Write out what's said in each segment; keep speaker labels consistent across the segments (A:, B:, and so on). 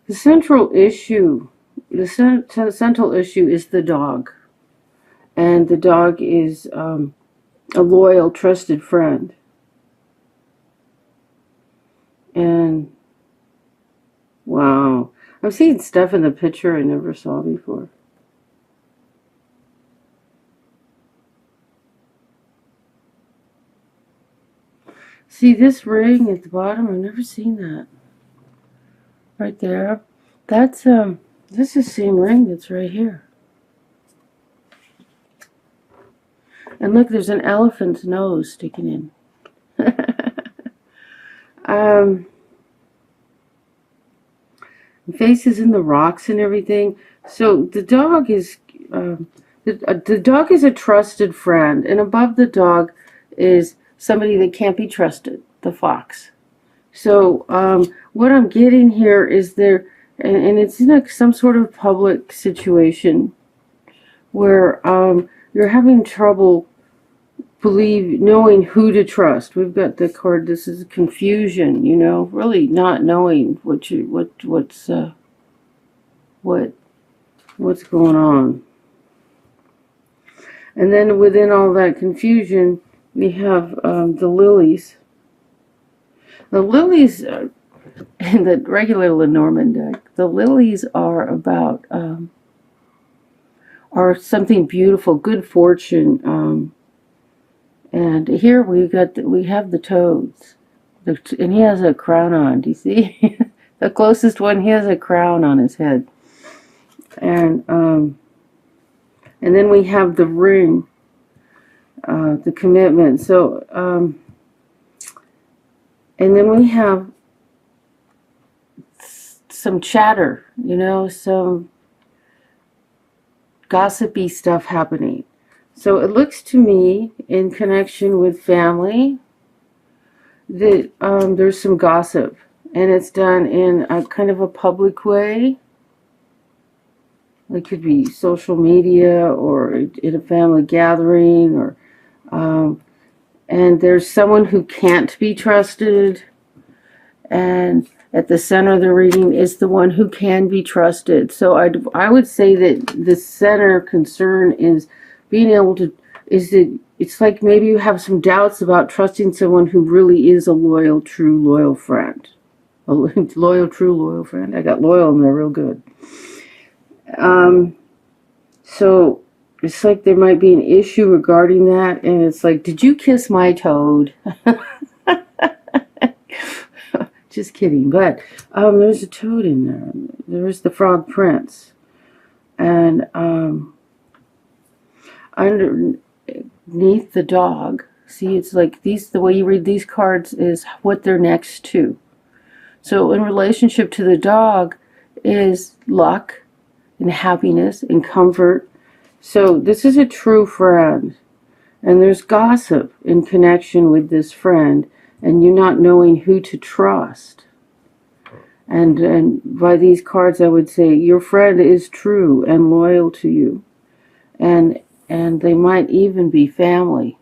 A: The central issue, central issue is the dog. And the dog is a loyal, trusted friend. And wow, I'm seeing stuff in the picture I never saw before. See this ring at the bottom? I've never seen that. Right there. That's this is the same ring that's right here. And look, there's an elephant's nose sticking in. Faces in the rocks and everything. So the dog is the dog is a trusted friend, and above the dog is somebody that can't be trusted, the fox. So what I'm getting here is there, and it's in some sort of public situation where you're having trouble knowing who to trust. We've got the card. This is confusion. You know, really not knowing what's going on. And then within all that confusion, we have the lilies. The lilies, in the regular Lenormand deck, the lilies are about are something beautiful, good fortune. And here we have the toads, and he has a crown on. Do you see? The closest one, he has a crown on his head, and then we have the ring, the commitment. So, and then we have some chatter, you know, some gossipy stuff happening. So it looks to me, in connection with family, that there's some gossip, and it's done in a kind of a public way. It could be social media or in a family gathering, or and there's someone who can't be trusted, and at the center of the reading is the one who can be trusted. So I would say that the center concern is being able to, it's like maybe you have some doubts about trusting someone who really is a loyal, true, loyal friend. A loyal, true, loyal friend. I got loyal in there real good. So it's like there might be an issue regarding that, and it's like, did you kiss my toad? Just kidding. But there's a toad in there. There's the frog prince. And underneath the dog, see, it's like the way you read these cards is what they're next to. So in relationship to the dog is luck and happiness and comfort. So this is a true friend. And there's gossip in connection with this friend, and you not knowing who to trust. And by these cards, I would say your friend is true and loyal to you. And they might even be family,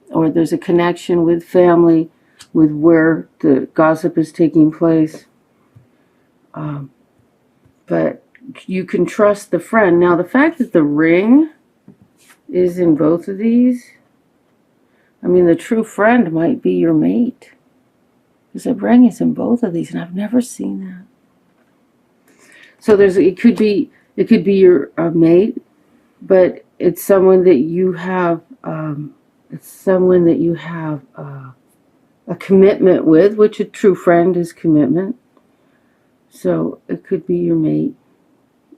A: or there's a connection with family with where the gossip is taking place. But you can trust the friend. Now, the fact that the ring is in both of these, I mean, the true friend might be your mate, because the ring is in both of these, and I've never seen that. So it could be your mate, but it's someone that you have a commitment with, which a true friend is commitment. So it could be your mate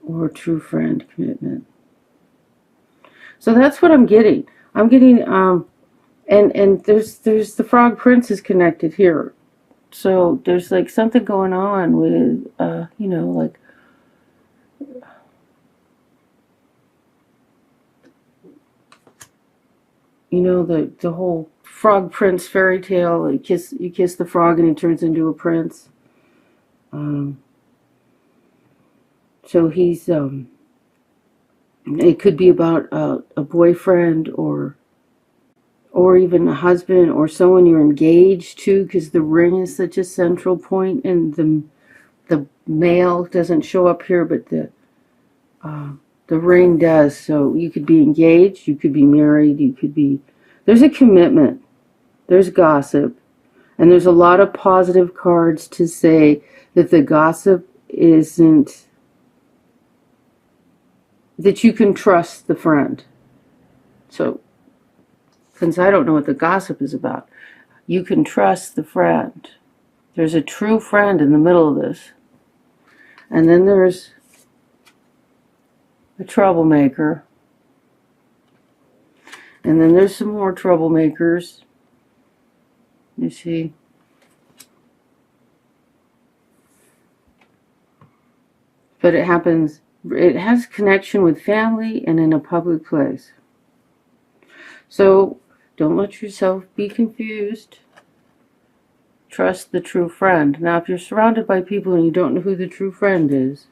A: or true friend commitment. So that's what I'm getting. I'm getting and there's the frog prince is connected here. So there's like something going on with you know, like you know, the whole frog prince fairy tale. You kiss the frog and he turns into a prince. So he's it could be about a boyfriend or even a husband or someone you're engaged to, because the ring is such a central point in the male doesn't show up here, but the ring does. So you could be engaged, you could be married, you could be... There's a commitment, there's gossip, and there's a lot of positive cards to say that the gossip isn't... that you can trust the friend. So, since I don't know what the gossip is about, you can trust the friend. There's a true friend in the middle of this. And then there's a troublemaker. And then there's some more troublemakers. You see. But it happens, it has connection with family and in a public place. So don't let yourself be confused. Trust the true friend. Now, if you're surrounded by people and you don't know who the true friend is,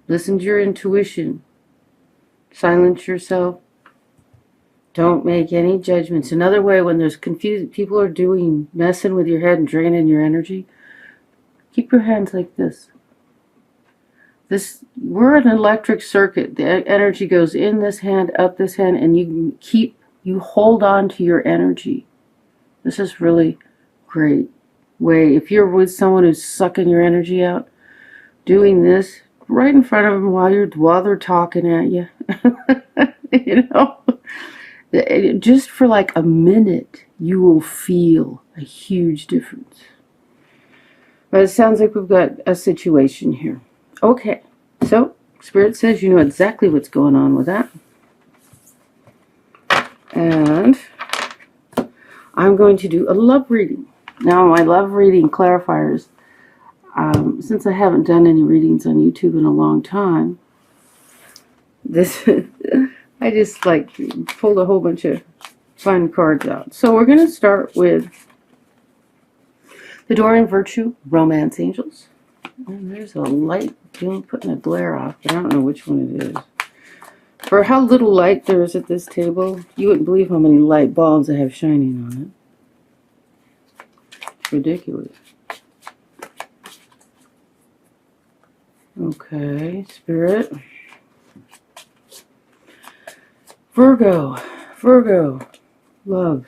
A: listen to your intuition. Silence yourself. Don't make any judgments. Another way, when there's confusion, people are messing with your head and draining your energy, keep your hands like this. We're an electric circuit. The energy goes in this hand, up this hand, and you hold on to your energy. This is really great way. If you're with someone who's sucking your energy out, doing this right in front of them while they're talking at you, you know, just for like a minute, you will feel a huge difference. But it sounds like we've got a situation here. Okay, so Spirit says you know exactly what's going on with that. And I'm going to do a love reading. Now, my love reading clarifiers, since I haven't done any readings on YouTube in a long time, I just like pulled a whole bunch of fun cards out. So we're going to start with the Dorian Virtue Romance Angels. And there's a light putting a glare off, but I don't know which one it is. For how little light there is at this table, you wouldn't believe how many light bulbs I have shining on it. It's ridiculous. Okay, Spirit. Virgo, love.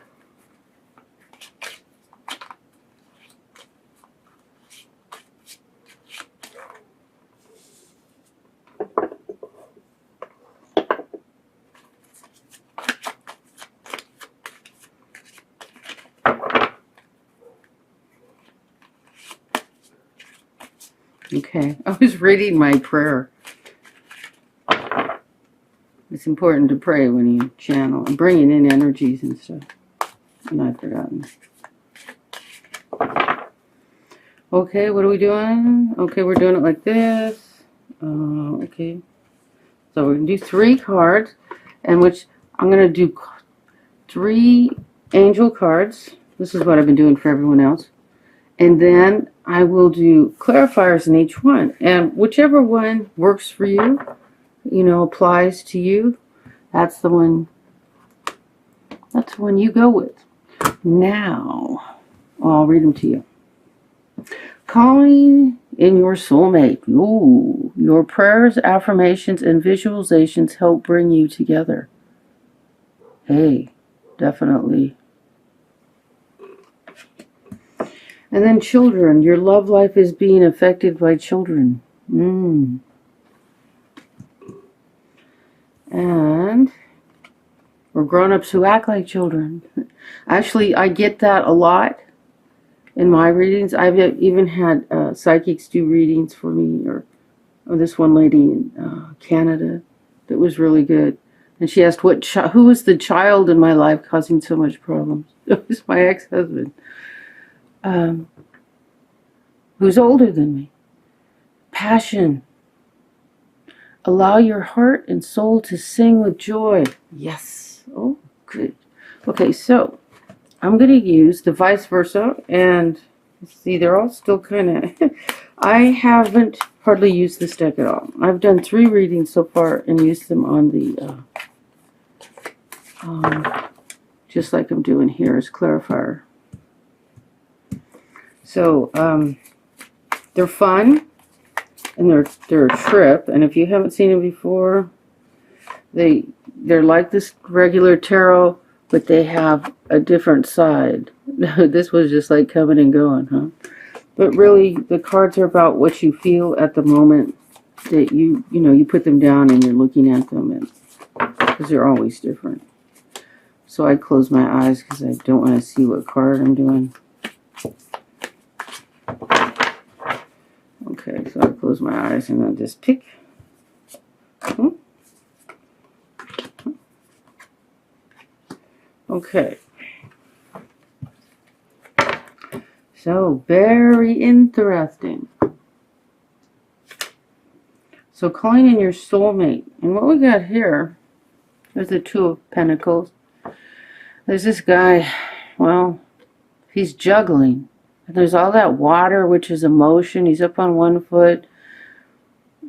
A: Okay, I was reading my prayer. It's important to pray when you channel and bringing in energies and stuff. And I've forgotten. Okay, what are we doing? Okay, we're doing it like this. Okay, so we're going to do 3 cards, and which I'm going to do 3 angel cards. This is what I've been doing for everyone else. And then I will do clarifiers in each one. And whichever one works for you, you know, applies to you, that's the one you go with. Now, I'll read them to you. Calling in your soulmate. Ooh, your prayers, affirmations, and visualizations help bring you together. Hey, definitely. And then children. Your love life is being affected by children. And or grown-ups who act like children. Actually, I get that a lot in my readings. I've even had psychics do readings for me, or this one lady in Canada that was really good. And she asked, who was the child in my life causing so much problems? It was my ex-husband, who's older than me. Passion. Allow your heart and soul to sing with joy. Yes. Oh, good. Okay, so I'm going to use the vice versa. And see, they're all still kind of... I haven't hardly used this deck at all. I've done 3 readings so far and used them on the... just like I'm doing here as clarifier. So, They're fun, and they're a trip. And if you haven't seen them before, they're like this regular tarot, but they have a different side. This was just like coming and going, huh? But really, the cards are about what you feel at the moment that you put them down and you're looking at them, and because they're always different. So I close my eyes because I don't want to see what card I'm doing. Okay, so I close my eyes and I just pick. Okay. So, very interesting. So, calling in your soulmate. And what we got here, there's the Two of Pentacles. There's this guy, well, he's juggling. And there's all that water, which is emotion. He's up on one foot.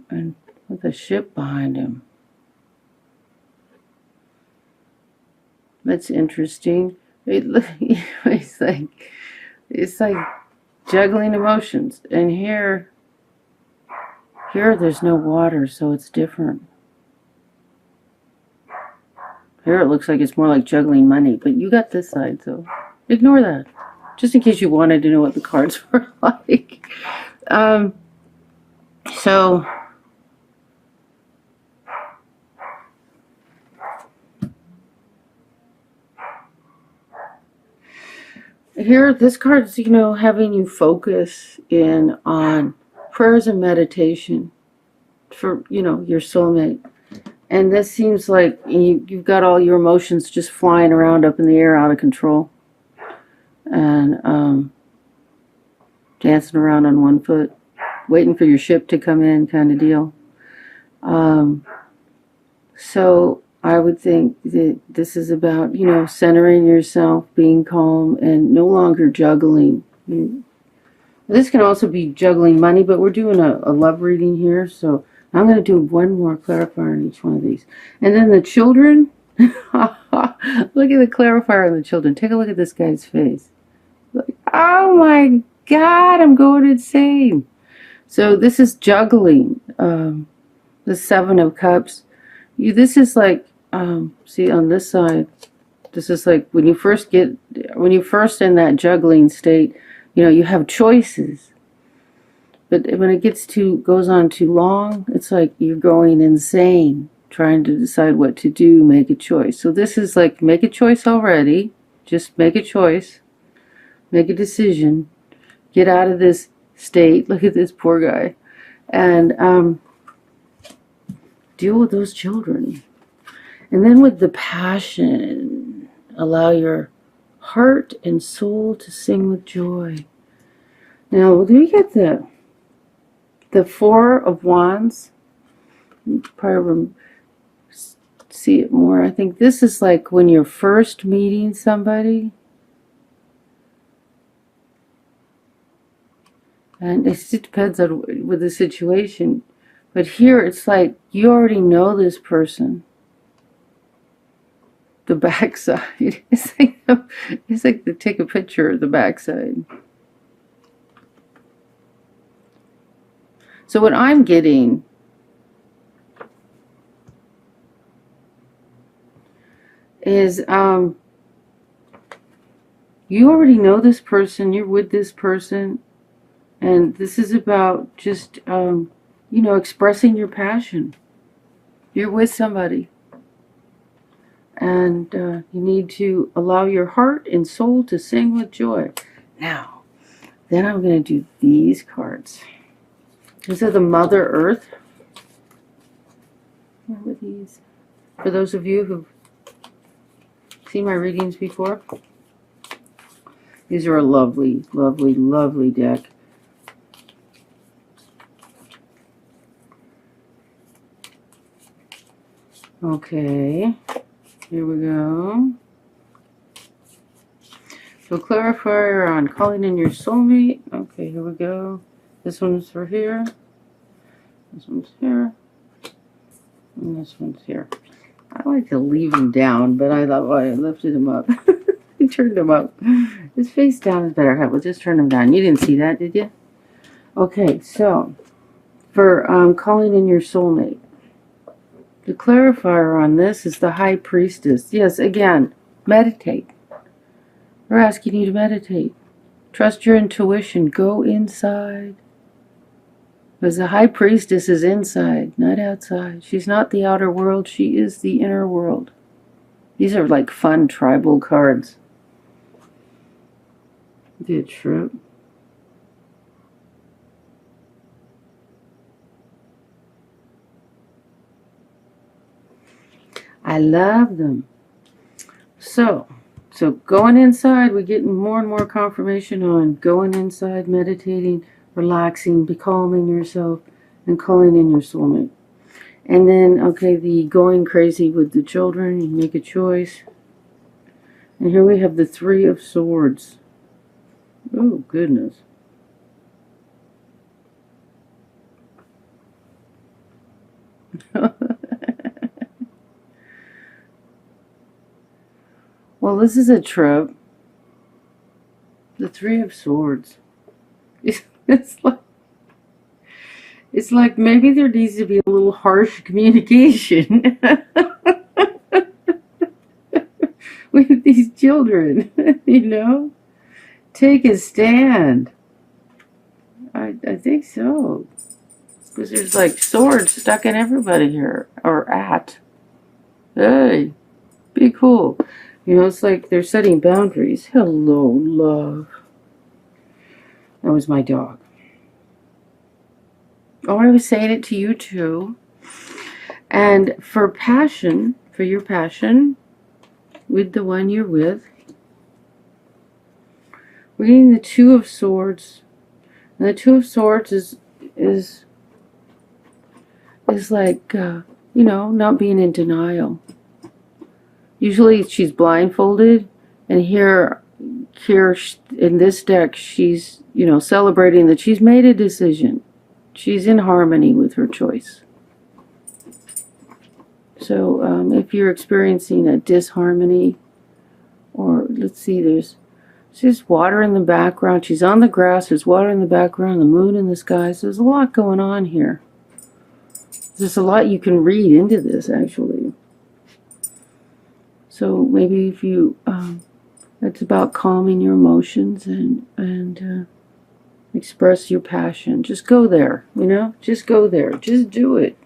A: And with a ship behind him. That's interesting. It's like juggling emotions. And here there's no water, so it's different. Here it looks like it's more like juggling money, but you got this side, so ignore that. Just in case you wanted to know what the cards were like. So here, this card's, having you focus in on prayers and meditation for, your soulmate. And this seems like you've got all your emotions just flying around up in the air out of control. And dancing around on one foot, waiting for your ship to come in kind of deal. So I would think that this is about, centering yourself, being calm, and no longer juggling. This can also be juggling money, but we're doing a love reading here, so I'm going to do one more clarifier on each one of these. And then the children, look at the clarifier on the children. Take a look at this guy's face. Like, oh my God, I'm going insane. So this is juggling. The Seven of Cups. This is like, see on this side, this is like when you first in that juggling state, you have choices. But when it goes on too long, it's like you're going insane, trying to decide what to do, make a choice. So this is like, make a choice already. Just make a choice. Make a decision. Get out of this state. Look at this poor guy. And deal with those children. And then with the passion, allow your heart and soul to sing with joy. Now, we get the Four of Wands. You probably see it more. I think this is like when you're first meeting somebody. And it depends on with the situation. But here it's like you already know this person. The backside. It's like to take a picture of the backside. So what I'm getting is you already know this person, you're with this person, and this is about just expressing your passion. You're with somebody. And you need to allow your heart and soul to sing with joy. Now, then I'm going to do these cards. These are the Mother Earth. What were these? For those of you who've seen my readings before, these are a lovely, lovely, lovely deck. Okay, here we go. So clarifier on calling in your soulmate. Okay, here we go. This one's for here. This one's here. And this one's here. I like to leave him down, but I thought, well, I lifted him up. I turned him up. His face down is better. We'll just turn him down. You didn't see that, did you? Okay, so for calling in your soulmate, the clarifier on this is the High Priestess. Yes, again, meditate. We're asking you to meditate. Trust your intuition. Go inside. Because the High Priestess is inside, not outside. She's not the outer world. She is the inner world. These are like fun tribal cards. The trip. I love them. So going inside, we're getting more and more confirmation on going inside, meditating, relaxing, becalming yourself, and calling in your soulmate. And then, okay, the going crazy with the children, you make a choice. And here we have the Three of Swords. Oh, goodness. Well, this is a trip. The Three of Swords. It's like maybe there needs to be a little harsh communication with these children, you know? Take a stand. I think so. Because there's like swords stuck in everybody here. Or at. Hey, be cool. You know, it's like they're setting boundaries. Hello, love. That was my dog. Oh, I was saying it to you too. And for passion, for your passion, with the one you're with, we're getting the Two of Swords. And the Two of Swords is like, you know, not being in denial. Usually she's blindfolded, and here in this deck, she's, you know, celebrating that she's made a decision. She's in harmony with her choice. So if you're experiencing a disharmony, or let's see, there's just water in the background. She's on the grass. There's water in the background, the moon in the sky. So there's a lot going on here. There's a lot you can read into this, actually. So maybe if you, it's about calming your emotions and express your passion. Just go there, you know? Just go there. Just do it.